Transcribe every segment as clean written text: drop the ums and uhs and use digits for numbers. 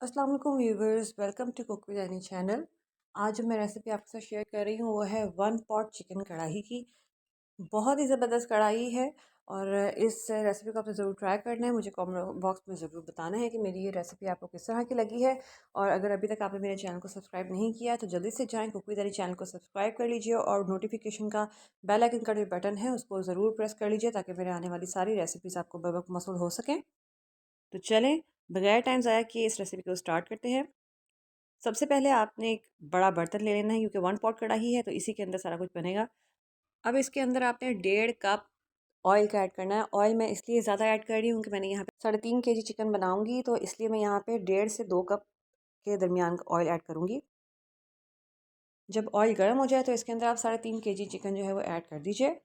अस्सलाम वालेकुम viewers, welcome to cook with Annie channel. आज जो मैं रेसिपी आपके साथ शेयर कर रही हूँ वो है वन पॉट चिकन कढ़ाई की। बहुत ही ज़बरदस्त कढ़ाई है और इस रेसिपी को आपने ज़रूर ट्राई करना है। मुझे कमेंट बॉक्स में ज़रूर बताना है कि मेरी ये रेसिपी आपको किस तरह की लगी है। और अगर अभी तक आपने मेरे चैनल को सब्सक्राइब नहीं किया है तो जल्दी से जाएँ, कुक विद एनी चैनल को सब्सक्राइब कर लीजिए और नोटिफिकेशन का बेल आइकन का जो बटन है उसको ज़रूर प्रेस कर लीजिए ताकि मेरे आने वाली सारी रेसिपीज़ आपको बवक्त मौसूल हो सकें। तो चलें, बगैर टाइम ज़ाया किए इस रेसिपी को स्टार्ट करते हैं। सबसे पहले आपने एक बड़ा बर्तन ले लेना है क्योंकि वन पॉट कढ़ाई है तो इसी के अंदर सारा कुछ बनेगा। अब इसके अंदर आपने 1.5 कप ऑयल का ऐड करना है। ऑयल मैं इसलिए ज़्यादा ऐड कर रही हूँ कि मैंने यहाँ पे 3.5 kg चिकन बनाऊंगी, तो इसलिए मैं यहाँ पे 1.5 से 2 कप के दरमियान ऑयल ऐड करूँगी। जब ऑयल गर्म हो जाए तो इसके अंदर आप 3.5 kg चिकन जो है वो ऐड कर दीजिए।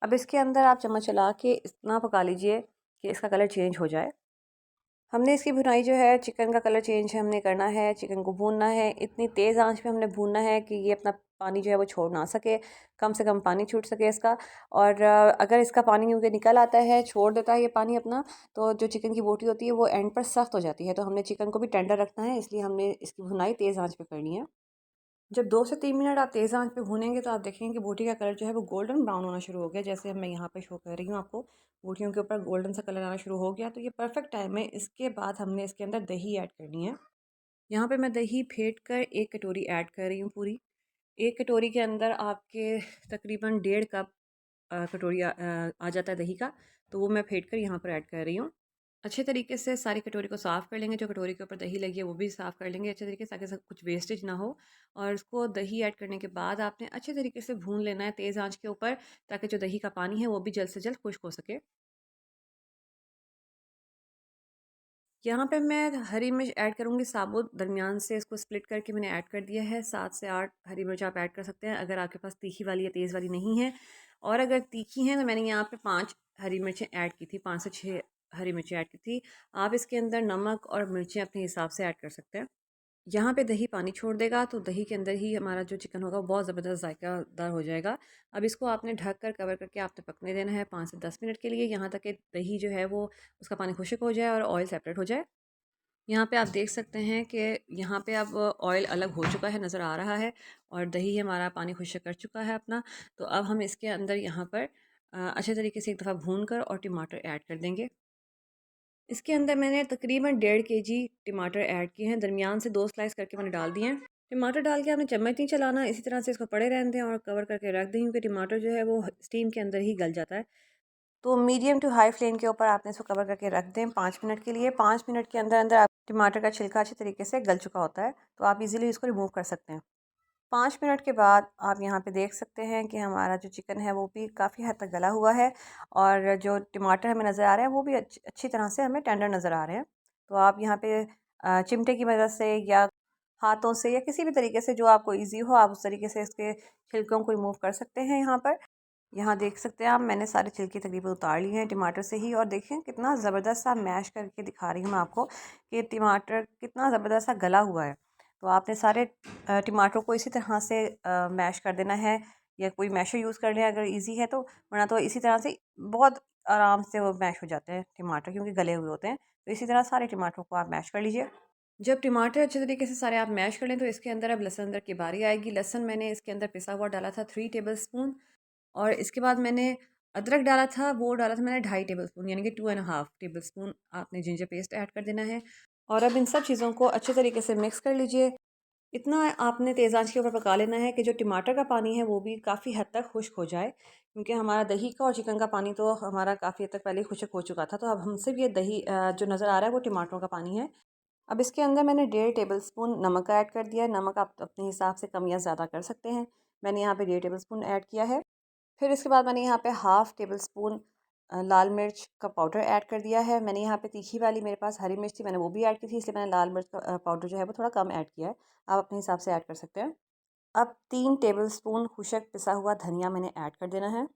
अब इसके अंदर आप चम्मच चला के इतना पका लीजिए कि इसका कलर चेंज हो जाए। हमने इसकी भुनाई जो है, चिकन का कलर चेंज है हमने करना है, चिकन को भूनना है। इतनी तेज़ आंच पे हमने भूनना है कि ये अपना पानी जो है वो छोड़ ना सके, कम से कम पानी छूट सके इसका। और अगर इसका पानी क्योंकि निकल आता है, छोड़ देता है ये पानी अपना, तो जो चिकन की बोटी होती है वो एंड पर सख्त हो जाती है। तो हमने चिकन को भी टेंडर रखना है, इसलिए हमने इसकी भुनाई तेज़ आंच पे करनी है। जब 2 से 3 मिनट आप तेज़ आंच पे भूनेंगे तो आप देखेंगे कि बोटी का कलर जो है वो गोल्डन ब्राउन होना शुरू हो गया, जैसे मैं यहाँ पे शो कर रही हूँ आपको। बोटियों के ऊपर गोल्डन सा कलर आना शुरू हो गया, तो ये परफेक्ट टाइम है। इसके बाद हमने इसके अंदर दही ऐड करनी है। यहाँ पे मैं दही फेंट कर 1 कटोरी ऐड कर रही हूँ पूरी। 1 कटोरी के अंदर आपके तकरीबन 1.5 कप कटोरी आ जाता है दही का, तो वो मैं फेंट कर यहाँ पर ऐड कर रही हूँ। अच्छे तरीके से सारी कटोरी को साफ़ कर लेंगे, जो कटोरी के ऊपर दही लगी है वो भी साफ़ कर लेंगे अच्छे तरीके से, ताकि सब कुछ वेस्टेज ना हो। और इसको दही ऐड करने के बाद आपने अच्छे तरीके से भून लेना है तेज़ आंच के ऊपर, ताकि जो दही का पानी है वो भी जल्द से जल्द खुश्क हो सके। यहाँ पे मैं हरी मिर्च ऐड करूँगी साबुत, दरमियान से इसको स्प्लिट करके मैंने ऐड कर दिया है। 7 से 8 हरी मिर्च आप ऐड कर सकते हैं अगर आपके पास तीखी वाली या तेज़ वाली नहीं है। और अगर तीखी हैं तो मैंने यहाँ पे 5 हरी मिर्चें ऐड की थी, 5 से 6 हरी मिर्चें ऐड की थी। आप इसके अंदर नमक और मिर्चें अपने हिसाब से ऐड कर सकते हैं। यहाँ पे दही पानी छोड़ देगा तो दही के अंदर ही हमारा जो चिकन होगा वो बहुत ज़बरदस्त जायकादार हो जाएगा। अब इसको आपने ढक कर कवर करके आपने पकने देना है 5 से 10 मिनट के लिए, यहाँ तक कि दही जो है वो उसका पानी खुश्क हो जाए और ऑयल सेपरेट हो जाए। यहाँ पे आप देख सकते हैं कि यहाँ पे अब ऑयल अलग हो चुका है, नज़र आ रहा है, और दही हमारा पानी खुश्क कर चुका है अपना। तो अब हम इसके अंदर यहाँ पर अच्छे तरीके से एक दफ़ा भून कर और टमाटर ऐड कर देंगे। इसके अंदर मैंने तकरीबन 1.5 kg टमाटर ऐड किए हैं, दरमियान से 2 स्लाइस करके मैंने डाल दिए हैं। टमाटर डाल के आपने चम्मच नहीं चलाना, इसी तरह से इसको पड़े रहने दें और कवर करके रख दें, क्योंकि टमाटर जो है वो स्टीम के अंदर ही गल जाता है। तो मीडियम टू हाई फ्लेम के ऊपर आपने इसको कवर करके रख दें 5 मिनट के लिए। 5 मिनट के अंदर अंदर आप टमाटर का छिलका अच्छे तरीके से गल चुका होता है, तो आप इजीली इसको रिमूव कर सकते हैं। 5 मिनट के बाद आप यहाँ पे देख सकते हैं कि हमारा जो चिकन है वो भी काफ़ी हद तक गला हुआ है, और जो टमाटर हमें नज़र आ रहे हैं वो भी अच्छी तरह से हमें टेंडर नज़र आ रहे हैं। तो आप यहाँ पे चिमटे की मदद से या हाथों से या किसी भी तरीके से जो आपको ईजी हो, आप उस तरीके से इसके छिलकों को रिमूव कर सकते हैं। यहाँ पर यहाँ देख सकते हैं आप, मैंने सारे छिलके तकरीबन उतार लिए हैं टमाटर से ही, और देखें कितना ज़बरदस्त सा मैश करके दिखा रही हूँ मैं आपको कि टमाटर कितना ज़बरदस्त सा गला हुआ है। तो आपने सारे टमाटर को इसी तरह से मैश कर देना है, या कोई मैशर यूज़ कर लें अगर इजी है तो, वरना तो इसी तरह से बहुत आराम से वो मैश हो जाते हैं टमाटर, क्योंकि गले हुए होते हैं। तो इसी तरह सारे टमाटरों को आप मैश कर लीजिए। जब टमाटर अच्छे तरीके से सारे आप मैश कर लें तो इसके अंदर अब लहसुन अंदर की बारी आएगी। लहसुन मैंने इसके अंदर पिसा हुआ डाला था 3 टेबल स्पून, और इसके बाद मैंने अदरक डाला था, वो डाला था मैंने 2.5 टेबल स्पून, यानी कि 2.5 टेबल स्पून आपने जिंजर पेस्ट ऐड कर देना है। और अब इन सब चीज़ों को अच्छे तरीके से मिक्स कर लीजिए। इतना आपने तेज़ आंच के ऊपर पका लेना है कि जो टमाटर का पानी है वो भी काफ़ी हद तक खुश्क हो जाए, क्योंकि हमारा दही का और चिकन का पानी तो हमारा काफ़ी हद तक पहले ही खुश्क हो चुका था। तो अब हमसे भी ये दही जो नज़र आ रहा है वो टमाटरों का पानी है। अब इसके अंदर मैंने 1.5 टेबल स्पून नमक ऐड कर दिया है। नमक आप अपने हिसाब से कम या ज़्यादा कर सकते हैं। मैंने यहाँ पे 1.5 टेबल स्पून ऐड किया है। फिर इसके बाद मैंने यहाँ पे 1/2 टेबल स्पून लाल मिर्च का पाउडर ऐड कर दिया है। मैंने यहाँ पे तीखी वाली मेरे पास हरी मिर्च थी, मैंने वो भी ऐड की थी, इसलिए मैंने लाल मिर्च का पाउडर जो है वो थोड़ा कम ऐड किया है। आप अपने हिसाब से ऐड कर सकते हैं। अब 3 टेबल स्पून खुशक पिसा हुआ धनिया मैंने ऐड कर देना है।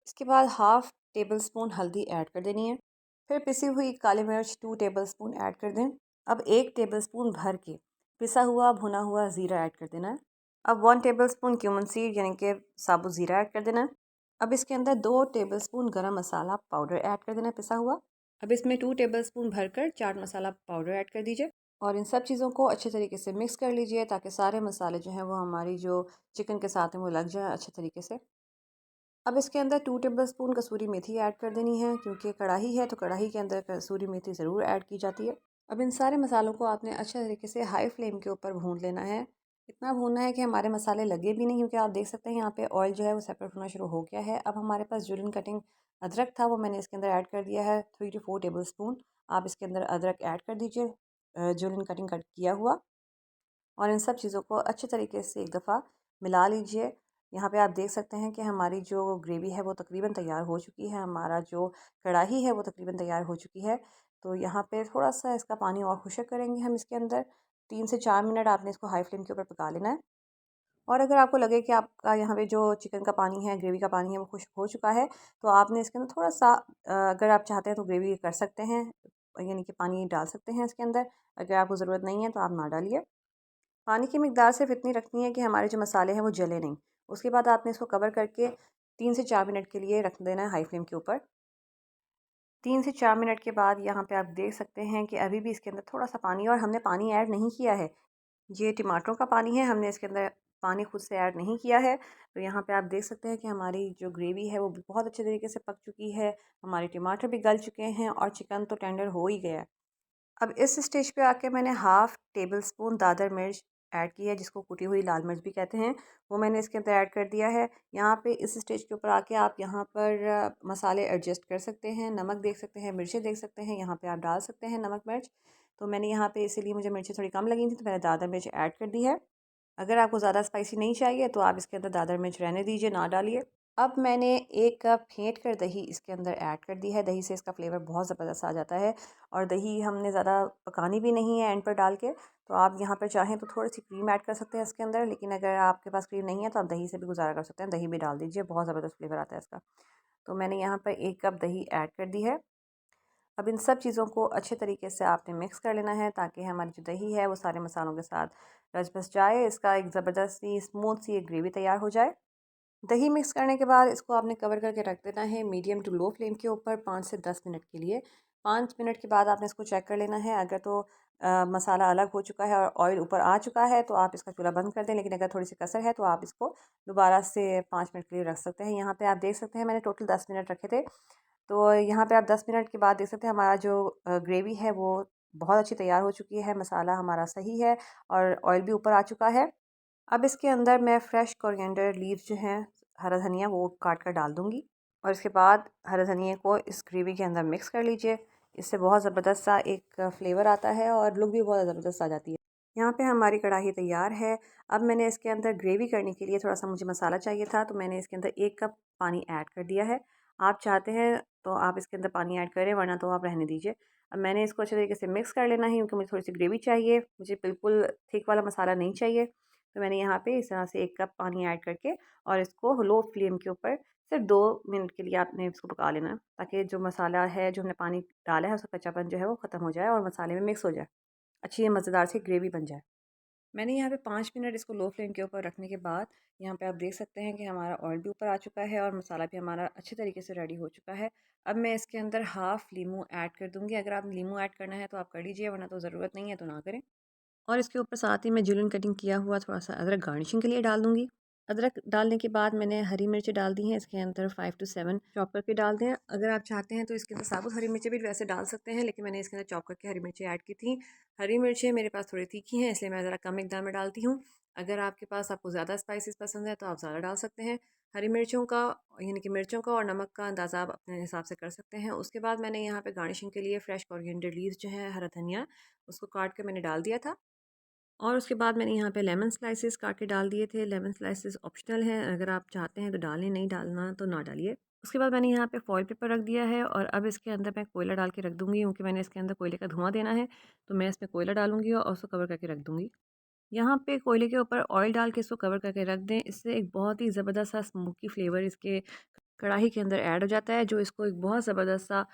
इसके बाद 1/2 टेबल स्पून हल्दी ऐड कर देनी है। फिर पिसी हुई काली मिर्च 2 टेबल स्पून ऐड कर दें। अब 1 टेबल स्पून भर के पिसा हुआ भुना हुआ ज़ीरा ऐड कर देना है। अब 1 टेबल स्पून क्यूमन सीड यानी कि साबुत ज़ीरा ऐड कर देना है। अब इसके अंदर 2 टेबल स्पून गरम मसाला पाउडर ऐड कर देना है पिसा हुआ। अब इसमें 2 टेबलस्पून भरकर चाट मसाला पाउडर ऐड कर दीजिए और इन सब चीज़ों को अच्छे तरीके से मिक्स कर लीजिए ताकि सारे मसाले जो हैं वो हमारी जो चिकन के साथ हैं वो लग जाए अच्छे तरीके से। अब इसके अंदर 2 टेबलस्पून कसूरी मेथी ऐड कर देनी है, क्योंकि कढ़ाई है तो कढ़ाई के अंदर कसूरी मेथी ज़रूर ऐड की जाती है। अब इन सारे मसालों को आपने अच्छे तरीके से हाई फ्लेम के ऊपर भून लेना है। इतना भूनना है कि हमारे मसाले लगे भी नहीं, क्योंकि आप देख सकते हैं यहाँ पे ऑयल जो है वो सेपरेट होना शुरू हो गया है। अब हमारे पास जुलियन कटिंग अदरक था, वो मैंने इसके अंदर ऐड कर दिया है 3 to 4 टेबलस्पून। आप इसके अंदर अदरक ऐड कर दीजिए, जुलियन कटिंग कट किया हुआ, और इन सब चीज़ों को अच्छे तरीके से एक दफ़ा मिला लीजिए। यहाँ पे आप देख सकते हैं कि हमारी जो ग्रेवी है वो तकरीबन तैयार हो चुकी है, हमारा जो कढ़ाई है वो तकरीबन तैयार हो चुकी है। तो यहाँ पे थोड़ा-सा इसका पानी और खुश्क करेंगे हम इसके अंदर। 3 से 4 मिनट आपने इसको हाई फ्लेम के ऊपर पका लेना है। और अगर आपको लगे कि आपका यहाँ पे जो चिकन का पानी है, ग्रेवी का पानी है, वो खुश्क हो चुका है, तो आपने इसके अंदर थोड़ा-सा अगर आप चाहते हैं तो ग्रेवी कर सकते हैं, यानी कि पानी डाल सकते हैं इसके अंदर। अगर आपको ज़रूरत नहीं है तो आप ना डालिए। पानी की मिकदार सिर्फ इतनी रखनी है कि हमारे जो मसाले हैं वो जले नहीं। उसके बाद आपने इसको कवर करके 3 से 4 मिनट के लिए रख देना है हाई फ्लेम के ऊपर। 3 से 4 मिनट के बाद यहाँ पे आप देख सकते हैं कि अभी भी इसके अंदर थोड़ा-सा पानी, और हमने पानी ऐड नहीं किया है। ये टमाटरों का पानी है, हमने इसके अंदर पानी खुद से ऐड नहीं किया है। तो यहाँ पे आप देख सकते हैं कि हमारी जो ग्रेवी है वो भी बहुत अच्छे तरीके से पक चुकी है, हमारे टमाटर भी गल चुके हैं और चिकन तो टेंडर हो ही गया है। अब इस स्टेज पे आके मैंने हाफ़ टेबल स्पून दादर मिर्च ऐड की है, जिसको कुटी हुई लाल मिर्च भी कहते हैं, वो मैंने इसके अंदर ऐड कर दिया है। यहाँ पे इस स्टेज के ऊपर आके आप यहाँ पर मसाले एडजस्ट कर सकते हैं, नमक देख सकते हैं, मिर्चें देख सकते हैं, यहाँ पे आप डाल सकते हैं नमक मिर्च। तो मैंने यहाँ पे इसीलिए मुझे मिर्चें थोड़ी कम लगी थी तो मैंने दादर मिर्च ऐड कर दी है। अगर आपको ज़्यादा स्पाइसी नहीं चाहिए तो आप इसके अंदर दादर मिर्च रहने दीजिए, ना डालिए। अब मैंने 1 कप फेंट कर दही इसके अंदर ऐड कर दी है। दही से इसका फ्लेवर बहुत ज़बरदस्त आ जाता है, और दही हमने ज़्यादा पकानी भी नहीं है एंड पर डाल के। तो आप यहाँ पर चाहें तो थोड़ी सी क्रीम ऐड कर सकते हैं इसके अंदर, लेकिन अगर आपके पास क्रीम नहीं है तो आप दही से भी गुजारा कर सकते हैं, दही भी डाल दीजिए, बहुत ज़बरदस्त फ्लेवर आता है इसका। तो मैंने यहाँ पर 1 कप दही ऐड कर दी है। अब इन सब चीज़ों को अच्छे तरीके से आपने मिक्स कर लेना है ताकि हमारी जो दही है वो सारे मसालों के साथ रच बस जाए, इसका एक ज़बरदस्त सी स्मूथ सी एक ग्रेवी तैयार हो जाए। दही मिक्स करने के बाद इसको आपने कवर करके रख देना है मीडियम टू लो फ्लेम के ऊपर 5 से 10 मिनट के लिए। 5 मिनट के बाद आपने इसको चेक कर लेना है, अगर तो मसाला अलग हो चुका है और ऑयल ऊपर आ चुका है तो आप इसका चूल्हा बंद कर दें, लेकिन अगर थोड़ी सी कसर है तो आप इसको दोबारा से 5 मिनट के लिए रख सकते हैं। यहाँ पे आप देख सकते हैं मैंने टोटल 10 मिनट रखे थे। तो यहाँ पे आप 10 मिनट के बाद देख सकते हैं हमारा जो ग्रेवी है वो बहुत अच्छी तैयार हो चुकी है, मसाला हमारा सही है और ऑयल भी ऊपर आ चुका है। अब इसके अंदर मैं फ्रेश कोरिएंडर लीव्स जो हैं, हरा धनिया, वो काट कर डाल दूँगी, और इसके बाद हरे धनिए को इस ग्रेवी के अंदर मिक्स कर लीजिए। इससे बहुत ज़बरदस्त सा एक फ्लेवर आता है और लुक भी बहुत ज़बरदस्त आ जाती है। यहाँ पे हमारी कढ़ाई तैयार है। अब मैंने इसके अंदर ग्रेवी करने के लिए थोड़ा-सा मुझे मसाला चाहिए था, तो मैंने इसके अंदर 1 कप पानी ऐड कर दिया है। आप चाहते हैं तो आप इसके अंदर पानी ऐड करें, वरना तो आप रहने दीजिए। अब मैंने इसको अच्छे तरीके से मिक्स कर लेना है, क्योंकि मुझे थोड़ी-सी ग्रेवी चाहिए, मुझे बिल्कुल थिक वाला मसाला नहीं चाहिए। तो मैंने यहाँ पे इस तरह से 1 कप पानी ऐड करके और इसको लो फ्लेम के ऊपर सिर्फ 2 मिनट के लिए आपने इसको पका लेना है, ताकि जो मसाला है, जो हमने पानी डाला है, उसका कच्चापन जो है वो ख़त्म हो जाए और मसाले में मिक्स हो जाए, अच्छी मज़ेदार सी ग्रेवी बन जाए। मैंने यहाँ पे 5 मिनट इसको लो फ्लेम के ऊपर रखने के बाद यहाँ पे आप देख सकते हैं कि हमारा ऑयल भी ऊपर आ चुका है और मसाला भी हमारा अच्छे तरीके से रेडी हो चुका है। अब मैं इसके अंदर हाफ़ लीमू ऐड कर दूँगी। अगर आप लीमू ऐड करना है तो आप कर लीजिए, वरना तो ज़रूरत नहीं है तो ना करें। और इसके ऊपर साथ ही मैं जुलियन कटिंग किया हुआ थोड़ा-सा अदरक गार्निशिंग के लिए डाल दूँगी। अदरक डालने के बाद मैंने हरी मिर्च डाल दी हैं इसके अंदर, 5 टू 7 चॉप करके डाल दें। अगर आप चाहते हैं तो इसके अंदर साबुत हरी मिर्चें भी वैसे डाल सकते हैं, लेकिन मैंने इसके अंदर चॉप करके हरी मिर्चें ऐड की थी। हरी मिर्चें मेरे पास थोड़ी तीखी हैं, इसलिए मैं ज़रा कम मिकदार में डालती हूँ। अगर आपके पास आपको ज़्यादा स्पाइसेस पसंद है तो आप ज़्यादा डाल सकते हैं। हरी मिर्चों का, यानी कि मिर्चों का और नमक का अंदाज़ा आप अपने हिसाब से कर सकते हैं। उसके बाद मैंने यहाँ पे गार्निशिंग के लिए फ्रेश कोरिएंडर लीव्स जो है, हरा धनिया, उसको काट के मैंने डाल दिया था। और उसके बाद मैंने यहाँ पे लेमन स्लाइसेस काट के डाल दिए थे। लेमन स्लाइसेस ऑप्शनल हैं, अगर आप चाहते हैं तो डालें, नहीं डालना तो ना डालिए। उसके बाद मैंने यहाँ पे फॉइल पेपर रख दिया है और अब इसके अंदर मैं कोयला डाल के रख दूँगी, क्योंकि मैंने इसके अंदर कोयले का धुआँ देना है। तो मैं इसमें कोयला डालूँगी और उसको कवर करके रख दूँगी। यहाँ पे कोयले के ऊपर ऑयल डाल के इसको कवर करके रख दें। इससे एक बहुत ही ज़बरदस्त सा स्मोकी फ्लेवर इसके कढ़ाई के अंदर ऐड हो जाता है, जो इसको एक बहुत ज़बरदस्त सा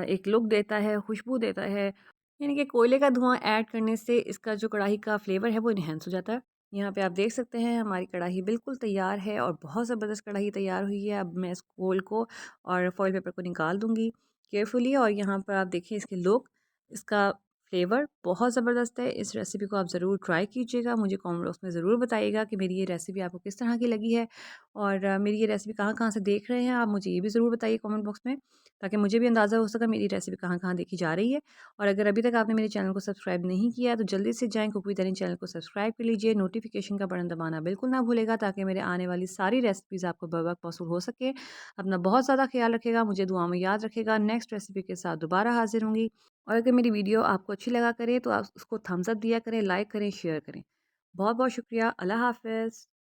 एक लुक देता है, खुशबू देता है। यानी कि कोयले का धुआँ ऐड करने से इसका जो कढ़ाई का फ्लेवर है वो एनहांस हो जाता है। यहाँ पे आप देख सकते हैं हमारी कढ़ाई बिल्कुल तैयार है और बहुत ज़बरदस्त कढ़ाई तैयार हुई है। अब मैं इस कोल को और फॉइल पेपर को निकाल दूँगी। केयरफुली और यहाँ पर आप देखिए इसके लुक, इसका फ्लेवर बहुत ज़बरदस्त है। इस रेसिपी को आप ज़रूर ट्राई कीजिएगा। मुझे कमेंट बॉक्स में ज़रूर बताइएगा कि मेरी ये रेसिपी आपको किस तरह की लगी है और मेरी ये रेसिपी कहाँ-कहाँ से देख रहे हैं आप, मुझे ये भी ज़रूर बताइए कमेंट बॉक्स में, ताकि मुझे भी अंदाज़ा हो सके मेरी रेसिपी कहाँ-कहाँ देखी जा रही है। और अगर अभी तक आपने मेरे चैनल को सब्सक्राइब नहीं किया है तो जल्दी से जाएँ कुक विद एनी चैनल को सब्सक्राइब कर लीजिए। नोटिफिकेशन का बटन दबाना बिल्कुल ना भूलिएगा ताकि मेरे आने वाली सारी रेसिपीज़ आपको बर वक्त मौसूल हो सके। अपना बहुत ज़्यादा ख्याल रखिएगा, मुझे दुआ में याद रखिएगा। नेक्स्ट रेसिपी के साथ दोबारा हाज़िर होंगी। और अगर मेरी वीडियो आपको अच्छी लगा करे तो आप उसको थम्स अप दिया करें, लाइक करें, शेयर करें। बहुत-बहुत शुक्रिया। अल्लाह हाफ़िज़।